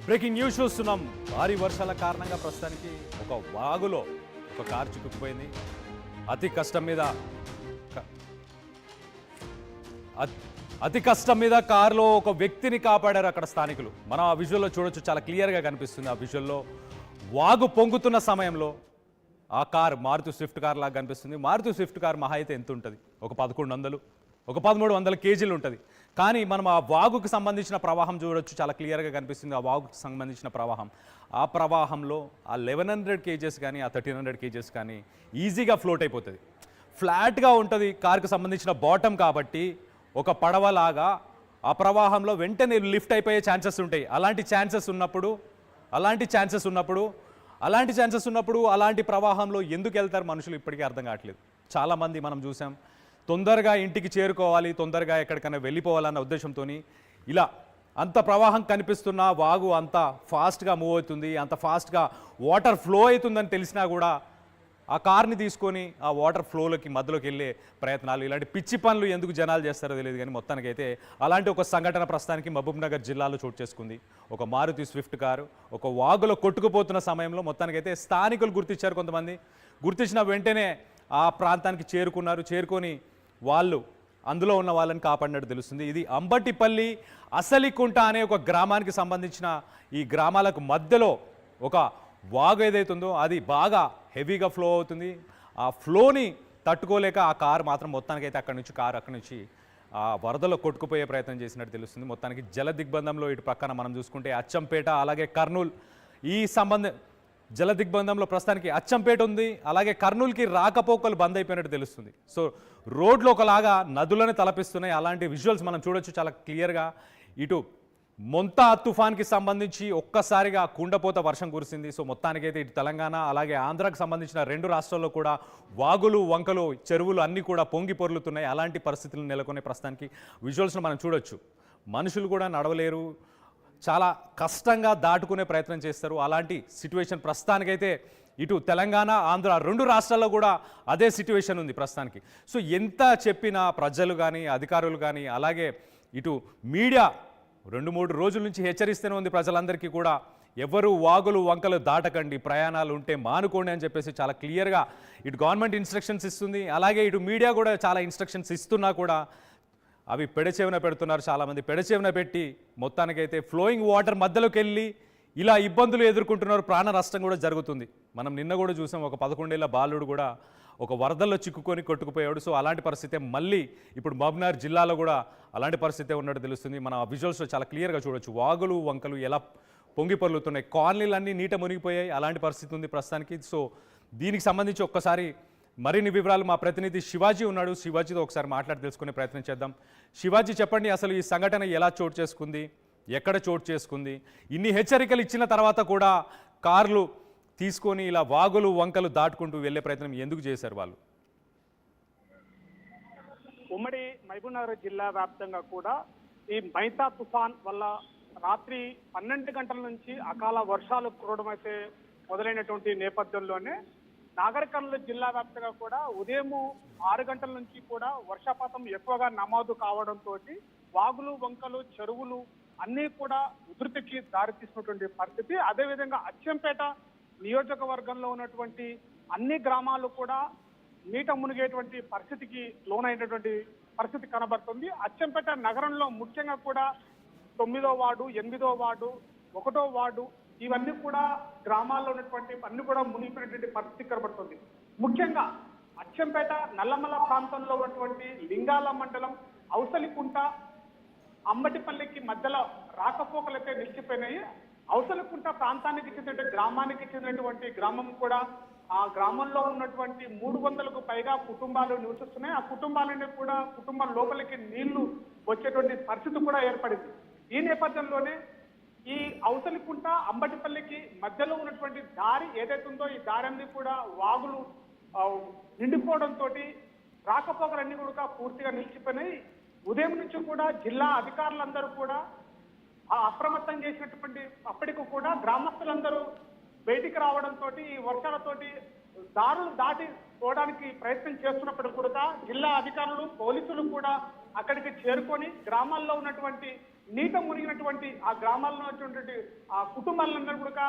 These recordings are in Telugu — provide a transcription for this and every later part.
బ్రేకింగ్ న్యూస్ చూస్తున్నాం. భారీ వర్షాల కారణంగా ప్రస్తుతానికి ఒక వాగులో ఒక కారు చిక్కుకుపోయింది. అతి కష్టం మీద కారులో ఒక వ్యక్తిని కాపాడారు అక్కడ స్థానికులు. మనం ఆ విజువల్లో చూడొచ్చు, చాలా క్లియర్గా కనిపిస్తుంది. ఆ విజువల్లో వాగు పొంగుతున్న సమయంలో ఆ కార్ మారుతి స్విఫ్ట్ కార్ లాగా కనిపిస్తుంది. మారుతి స్విఫ్ట్ కార్ మహా అయితే ఎంత ఉంటుంది? ఒక 1100, ఒక 1300 కేజీలు ఉంటుంది. కానీ మనం ఆ వాగుకు సంబంధించిన ప్రవాహం చూడొచ్చు, చాలా క్లియర్గా కనిపిస్తుంది. ఆ వాగుకు సంబంధించిన ప్రవాహం, ఆ ప్రవాహంలో ఆ 1100 కేజెస్ కానీ ఆ 1300 కేజెస్ కానీ ఈజీగా ఫ్లోట్ అయిపోతుంది. ఫ్లాట్గా ఉంటుంది కార్కు సంబంధించిన బాటమ్ కాబట్టి ఒక పడవలాగా ఆ ప్రవాహంలో వెంటనే లిఫ్ట్ అయిపోయే ఛాన్సెస్ ఉంటాయి. అలాంటి ఛాన్సెస్ ఉన్నప్పుడు అలాంటి ప్రవాహంలో ఎందుకు వెళ్తారు మనుషులు ఇప్పటికీ అర్థం కావట్లేదు. చాలామంది మనం చూసాం, తొందరగా ఇంటికి చేరుకోవాలి, తొందరగా ఎక్కడికైనా వెళ్ళిపోవాలన్న ఉద్దేశంతో ఇలా అంత ప్రవాహం కనిపిస్తున్న వాగు అంత ఫాస్ట్గా మూవ్ అవుతుంది, అంత ఫాస్ట్గా వాటర్ ఫ్లో అవుతుందని తెలిసినా కూడా ఆ కార్ని తీసుకొని ఆ వాటర్ ఫ్లోలోకి మధ్యలోకి వెళ్ళే ప్రయత్నాలు, ఇలాంటి పిచ్చి పనులు ఎందుకు జనాలు చేస్తారో తెలియదు. కానీ మొత్తానికైతే అలాంటి ఒక సంఘటన ప్రస్తుతానికి మహబూబ్నగర్ జిల్లాలో చోటు చేసుకుంది. ఒక మారుతి స్విఫ్ట్ కారు ఒక వాగులో కొట్టుకుపోతున్న సమయంలో మొత్తానికైతే స్థానికులు గుర్తించారు. కొంతమంది గుర్తించిన వెంటనే ఆ ప్రాంతానికి చేరుకొని వాళ్ళు అందులో ఉన్న వాళ్ళని కాపాడినట్టు తెలుస్తుంది. ఇది అంబటిపల్లి అసలికుంట అనే ఒక గ్రామానికి సంబంధించిన ఈ గ్రామాలకు మధ్యలో ఒక వాగు ఏదైతుందో అది బాగా హెవీగా ఫ్లో అవుతుంది. ఆ ఫ్లోని తట్టుకోలేక ఆ కారు మాత్రం మొత్తానికైతే అక్కడి నుంచి ఆ వరదలో కొట్టుకుపోయే ప్రయత్నం చేసినట్టు తెలుస్తుంది. మొత్తానికి జల దిగ్బంధంలో ఇటు పక్కన మనం చూసుకుంటే అచ్చంపేట అలాగే కర్నూలు ఈ జల దిగ్బంధంలో ప్రస్తుతానికి అచ్చంపేట ఉంది, అలాగే కర్నూలుకి రాకపోకలు బంద్ అయిపోయినట్టు తెలుస్తుంది. సో రోడ్లు ఒకలాగా నదులను తలపిస్తున్నాయి. అలాంటి విజువల్స్ మనం చూడొచ్చు చాలా క్లియర్గా. ఇటు మొంతా తుఫాన్కి సంబంధించి ఒక్కసారిగా కుండపోత వర్షం కురిసింది. సో మొత్తానికైతే ఇటు తెలంగాణ అలాగే ఆంధ్రాకు సంబంధించిన 2 రాష్ట్రాల్లో కూడా వాగులు వంకలు చెరువులు అన్నీ కూడా పొంగి పొర్లుతున్నాయి. అలాంటి పరిస్థితులు నెలకొనే ప్రస్తుతానికి విజువల్స్ను మనం చూడొచ్చు. మనుషులు కూడా నడవలేరు, చాలా కష్టంగా దాటుకునే ప్రయత్నం చేస్తారు. అలాంటి సిట్యువేషన్ ప్రస్తుతానికైతే ఇటు తెలంగాణ ఆంధ్ర 2 రాష్ట్రాల్లో కూడా అదే సిట్యువేషన్ ఉంది ప్రస్తుతానికి. సో ఎంత చెప్పినా ప్రజలు కానీ అధికారులు కానీ అలాగే ఇటు మీడియా 2-3 రోజుల నుంచి హెచ్చరిస్తూనే ఉంది ప్రజలందరికీ కూడా, ఎవరు వాగులు వంకలు దాటకండి, ప్రయాణాలు ఉంటే మానుకోండి అని చెప్పేసి చాలా క్లియర్గా ఇటు గవర్నమెంట్ ఇన్స్ట్రక్షన్స్ ఇస్తుంది. అలాగే ఇటు మీడియా కూడా చాలా ఇన్స్ట్రక్షన్స్ ఇస్తున్నా కూడా అవి పెడచెవిన పెడుతున్నారు. చాలామంది పెడచెవిన పెట్టి మొత్తానికైతే ఫ్లోయింగ్ వాటర్ మధ్యలోకి వెళ్ళి ఇలా ఇబ్బందులు ఎదుర్కొంటున్నారు. ప్రాణ నష్టం కూడా జరుగుతుంది. మనం నిన్న కూడా చూసాం, ఒక 11 ఏళ్ల బాలుడు కూడా ఒక వరదల్లో చిక్కుకొని కొట్టుకుపోయాడు. సో అలాంటి పరిస్థితే మళ్ళీ ఇప్పుడు మహబూబ్నగర్ జిల్లాలో కూడా అలాంటి పరిస్థితే ఉన్నట్టు తెలుస్తుంది. మన విజువల్స్లో చాలా క్లియర్గా చూడొచ్చు వాగులు వంకలు ఎలా పొంగి పొర్లుతున్నాయి, కాలనీలన్నీ నీట మునిగిపోయాయి. అలాంటి పరిస్థితి ఉంది ప్రస్తుతానికి. సో దీనికి సంబంధించి ఒక్కసారి మరిన్ని వివరాలు మా ప్రతినిధి శివాజీ ఉన్నాడు, శివాజీతో ఒకసారి మాట్లాడి తెలుసుకునే ప్రయత్నం చేద్దాం. శివాజీ, చెప్పండి, అసలు ఈ సంఘటన ఎలా చోటు చేసుకుంది, ఎక్కడ చోటు చేసుకుంది? ఇన్ని హెచ్చరికలు ఇచ్చిన తర్వాత కూడా కార్లు తీసుకొని ఇలా వాగులు వంకలు దాటుకుంటూ వెళ్ళే ప్రయత్నం ఎందుకు చేశారు వాళ్ళు? ఉమ్మడి మహబూబ్నగర్ జిల్లా వ్యాప్తంగా కూడా ఈ మైతా తుఫాన్ వల్ల రాత్రి 12 గంటల నుంచి అకాల వర్షాలు కురవడం అయితే మొదలైనటువంటి నేపథ్యంలోనే నాగర్ కర్నూలు జిల్లా వ్యాప్తంగా కూడా ఉదయం 6 గంటల నుంచి కూడా వర్షపాతం ఎక్కువగా నమోదు కావడంతో వాగులు వంకలు చెరువులు అన్నీ కూడా ఉధృతికి దారితీసినటువంటి పరిస్థితి. అదేవిధంగా అచ్చంపేట నియోజకవర్గంలో ఉన్నటువంటి అన్ని గ్రామాలు కూడా నీట మునిగేటువంటి పరిస్థితికి లోనైనటువంటి పరిస్థితి కనబడుతుంది. అచ్చంపేట నగరంలో ముఖ్యంగా కూడా 9వ వార్డు, 8వ వార్డు, 1వ వార్డు ఇవన్నీ కూడా గ్రామాల్లో ఉన్నటువంటి అన్ని కూడా మునిగిపోయినటువంటి పరిస్థితి కనబడుతుంది. ముఖ్యంగా అచ్చంపేట నల్లమల ప్రాంతంలో ఉన్నటువంటి లింగాల మండలం అవసలికుంట అంబటిపల్లికి మధ్యలో రాకపోకలైతే నిలిచిపోయినాయి. అవసలికుంట ప్రాంతానికి చెందిన గ్రామానికి చెందినటువంటి గ్రామం కూడా ఆ గ్రామంలో ఉన్నటువంటి 300కు పైగా కుటుంబాలు నివసిస్తున్నాయి. ఆ కుటుంబం లోపలికి నీళ్లు వచ్చేటువంటి పరిస్థితి కూడా ఏర్పడింది. ఈ నేపథ్యంలోనే ఈ అవసలికుంట అంబటిపల్లికి మధ్యలో ఉన్నటువంటి దారి ఏదైతుందో ఈ దారి అన్ని కూడా వాగులు నిండిపోవడంతో రాకపోకలన్నీ కూడా పూర్తిగా నిలిచిపోయినాయి. ఉదయం నుంచి కూడా జిల్లా అధికారులందరూ కూడా అప్రమత్తం చేసినటువంటి అప్పటికి కూడా గ్రామస్తులందరూ బయటికి రావడంతో ఈ వర్షాలతోటి దారులు దాటి పోవడానికి ప్రయత్నం చేస్తున్నప్పుడు కూడా జిల్లా అధికారులు పోలీసులు కూడా అక్కడికి చేరుకొని గ్రామాల్లో ఉన్నటువంటి నీట మునిగినటువంటి ఆ గ్రామాల్లో ఉన్నటువంటి ఆ కుటుంబాలందరూ కూడా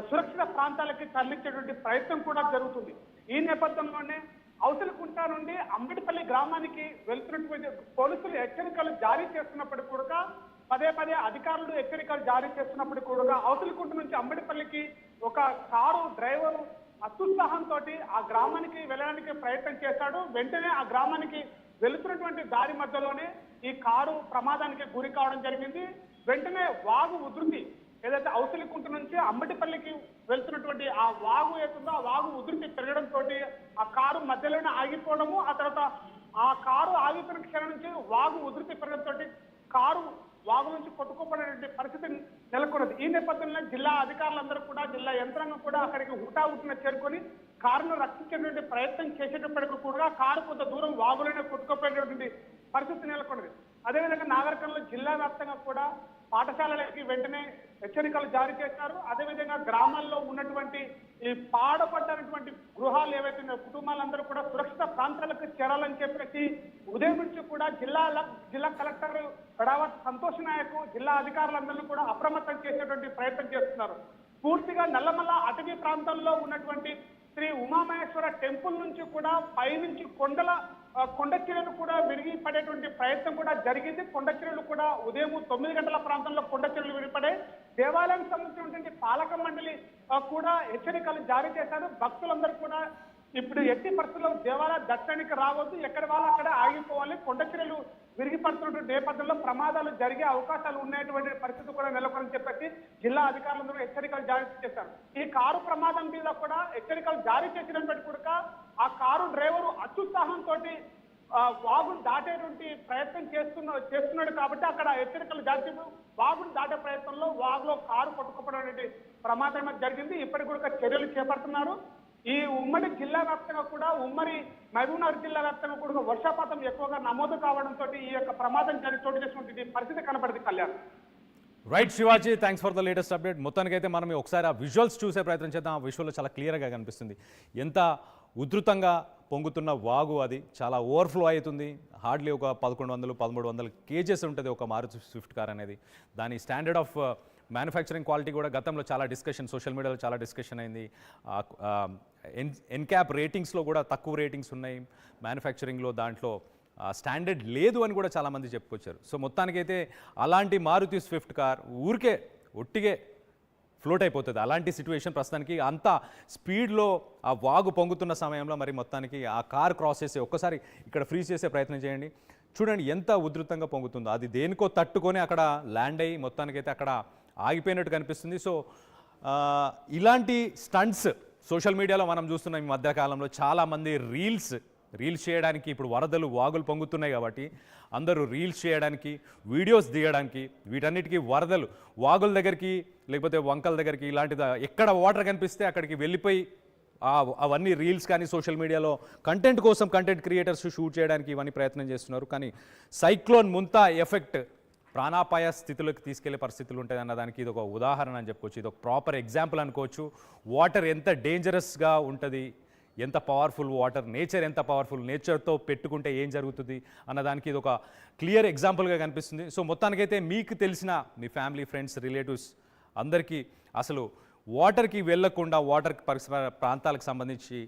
సురక్షిత ప్రాంతాలకి తరలించేటువంటి ప్రయత్నం కూడా జరుగుతుంది. ఈ నేపథ్యంలోనే అవసలకుంట నుండి అంబటిపల్లి గ్రామానికి వెళ్తున్నటువంటి పోలీసులు హెచ్చరికలు జారీ చేస్తున్నప్పటికీ కూడా పదే పదే అధికారులు హెచ్చరికలు జారీ చేస్తున్నప్పటికీ కూడా అవసలకుంట నుంచి అంబటిపల్లికి ఒక కారు డ్రైవరు అత్యుత్సాహంతో ఆ గ్రామానికి వెళ్ళడానికి ప్రయత్నం చేశాడు. వెంటనే ఆ గ్రామానికి వెళుతున్నటువంటి దారి మధ్యలోనే ఈ కారు ప్రమాదానికి గురి కావడం జరిగింది. వెంటనే వాగు ఉధృతి ఏదైతే అవసలికుంట నుంచి అంబటిపల్లికి వెళ్తున్నటువంటి ఆ వాగు ఏతుందో ఆ వాగు ఉధృతి పెరగడంతో ఆ కారు మధ్యలోనే ఆగిపోవడము, ఆ తర్వాత ఆ కారు ఆగిపోయిన క్షణం నుంచి వాగు ఉధృతి పెరగడంతో కారు వాగు నుంచి కొట్టుకోబడినటువంటి పరిస్థితి నెలకొన్నది. ఈ నేపథ్యంలో జిల్లా అధికారులందరూ కూడా జిల్లా యంత్రాంగం కూడా అక్కడికి హుటాహుటిన చేరుకొని కారును రక్షించేటువంటి ప్రయత్నం చేసేటప్పటికీ కూడా కారు కొంత దూరం వాగులోనే కొట్టుకోపోయేటువంటి పరిస్థితి నెలకొన్నది. అదేవిధంగా నాగరికంలో జిల్లా వ్యాప్తంగా కూడా పాఠశాలలకి వెంటనే హెచ్చరికలు జారీ చేశారు. అదేవిధంగా గ్రామాల్లో ఉన్నటువంటి ఈ పాడపడ్డటువంటి గృహాలు ఏవైతే కుటుంబాలందరూ కూడా సురక్షిత ప్రాంతాలకు చేరాలని చెప్పేసి ఉదయం నుంచి కూడా జిల్లా కలెక్టర్ పెడావత్ సంతోష్ నాయక్ జిల్లా అధికారులందరినీ కూడా అప్రమత్తం చేసేటువంటి ప్రయత్నం చేస్తున్నారు. పూర్తిగా నల్లమల్ల అటవీ ప్రాంతంలో ఉన్నటువంటి శ్రీ ఉమామహేశ్వర టెంపుల్ నుంచి కూడా పైనుంచి కొండ చర్యలు కూడా విరిగి పడేటువంటి ప్రయత్నం కూడా జరిగింది. కొండ చర్యలు కూడా ఉదయం 9 గంటల ప్రాంతంలో కొండ చర్యలు విడిపడే దేవాలయానికి సంబంధించినటువంటి పాలక మండలి కూడా హెచ్చరికలు జారీ చేశారు. భక్తులందరూ కూడా ఇప్పుడు ఎట్టి పరిస్థితుల్లో దేవాలయ దర్శనానికి రావద్దు, ఎక్కడ వాళ్ళు అక్కడ ఆగిపోవాలి. కొండ చర్యలు విరిగిపడుతున్నటువంటి నేపథ్యంలో ప్రమాదాలు జరిగే అవకాశాలు ఉన్నటువంటి పరిస్థితి కూడా నెలకొని చెప్పేసి జిల్లా అధికారులందరూ హెచ్చరికలు జారీ చేశారు. ఈ కారు ప్రమాదం మీద కూడా హెచ్చరికలు జారీ చేసినప్పటికీ కూడా ఆ కారు డ్రైవరు అత్యుత్సాహంతో వాగును దాటేటువంటి ప్రయత్నం చేస్తున్నాడు కాబట్టి అక్కడ హెచ్చరికలు జారీ వాగును దాటే ప్రయత్నంలో వాగులో కారు కొట్టుకుపోవడం ప్రమాదం జరిగింది. ఇప్పటికి కూడా చర్యలు చేపడుతున్నారు. ఈ ఉమ్మడి జిల్లా వ్యాప్తంగా కూడా ఉమ్మడి మహబూబ్నగర్ జిల్లా వ్యాప్తంగా కూడా వర్షపాతం ఎక్కువగా నమోదు కావడంతో ఈ యొక్క ప్రమాదం చోటు చేసినటువంటి పరిస్థితి కనపడింది. Kalyan. Right Shivaji, thanks for the latest update. మొత్తానికైతే మనం ఒకసారి ఆ విజువల్స్ చూసే ప్రయత్నం చేద్దాం. ఆ విజువల్లో చాలా క్లియర్గా కనిపిస్తుంది ఎంత ఉధృతంగా పొంగుతున్న వాగు. అది చాలా ఓవర్ఫ్లో అవుతుంది. హార్డ్లీ ఒక 1100-1300 కేజెస్ ఉంటుంది ఒక మారుతి స్విఫ్ట్ కార్ అనేది. దాని స్టాండర్డ్ ఆఫ్ మ్యానుఫ్యాక్చరింగ్ క్వాలిటీ కూడా గతంలో చాలా డిస్కషన్, సోషల్ మీడియాలో చాలా డిస్కషన్ అయింది. ఎన్క్యాప్ రేటింగ్స్లో కూడా తక్కువ రేటింగ్స్ ఉన్నాయి మ్యానుఫ్యాక్చరింగ్లో, దాంట్లో స్టాండర్డ్ లేదు అని కూడా చాలామంది చెప్పుకొచ్చారు. సో మొత్తానికైతే అలాంటి మారుతి స్విఫ్ట్ కార్ ఊరికే ఒట్టిగే ఫ్లోట్ అయిపోతుంది. అలాంటి సిచ్యువేషన్ ప్రస్తుతానికి. అంత స్పీడ్లో ఆ వాగు పొంగుతున్న సమయంలో మరి మొత్తానికి ఆ కార్ క్రాస్ చేసి ఒక్కసారి ఇక్కడ ఫ్రీజ్ చేసే ప్రయత్నం చేయండి. చూడండి ఎంత ఉధృతంగా పొంగుతుందో. అది దేనికో తట్టుకొని అక్కడ ల్యాండ్ అయ్యి మొత్తానికైతే అక్కడ ఆగిపోయినట్టు కనిపిస్తుంది. సో ఇలాంటి స్టంట్స్ సోషల్ మీడియాలో మనం చూస్తున్నాం ఈ మధ్యకాలంలో. చాలామంది రీల్స్ చేయడానికి, ఇప్పుడు వరదలు వాగులు పొంగుతున్నాయి కాబట్టి అందరూ రీల్స్ చేయడానికి, వీడియోస్ దిగడానికి, వీటన్నిటికీ వరదలు వాగుల దగ్గరికి లేకపోతే వంకల దగ్గరికి ఇలాంటిది ఎక్కడ వాటర్ కనిపిస్తే అక్కడికి వెళ్ళిపోయి అవన్నీ రీల్స్ కానీ సోషల్ మీడియాలో కంటెంట్ క్రియేటర్స్ షూట్ చేయడానికి ఇవన్నీ ప్రయత్నం చేస్తున్నారు. కానీ సైక్లోన్ ముంతా ఎఫెక్ట్ ప్రాణాపాయ స్థితిలోకి తీసుకెళ్లే పరిస్థితులు ఉంటాయి అన్నదానికి ఇది ఒక ఉదాహరణ అని చెప్పుకోవచ్చు. ఇది ఒక ప్రాపర్ ఎగ్జాంపుల్ అనుకోవచ్చు. వాటర్ ఎంత డేంజరస్గా ఉంటుంది, ఎంత పవర్ఫుల్ వాటర్, నేచర్ ఎంత పవర్ఫుల్, నేచర్తో పెట్టుకుంటే ఏం జరుగుతుంది అన్నదానికి ఇది ఒక క్లియర్ ఎగ్జాంపుల్గా కనిపిస్తుంది. సో మొత్తానికైతే మీకు తెలిసిన మీ ఫ్యామిలీ, ఫ్రెండ్స్, రిలేటివ్స్ అందరికీ అసలు వాటర్కి వెళ్లకుండా, వాటర్ పరిసర ప్రాంతాలకు సంబంధించి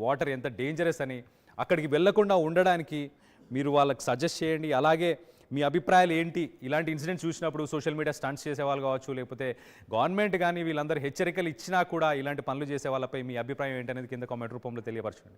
వాటర్ ఎంత డేంజరస్ అని అక్కడికి వెళ్లకుండా ఉండడానికి మీరు వాళ్ళకి సజెస్ట్ చేయండి. అలాగే మీ అభిప్రాయాలు ఏంటి, ఇలాంటి ఇన్సిడెంట్స్ చూసినప్పుడు సోషల్ మీడియా స్టంట్స్ చేసేవాళ్ళు కావచ్చు, లేకపోతే గవర్నమెంట్ కానీ వీళ్ళందరూ హెచ్చరికలు ఇచ్చినా కూడా ఇలాంటి పనులు చేసే వాళ్ళపై మీ అభిప్రాయం ఏంటనేది కింద కామెంట్ రూపంలో తెలియపరచండి.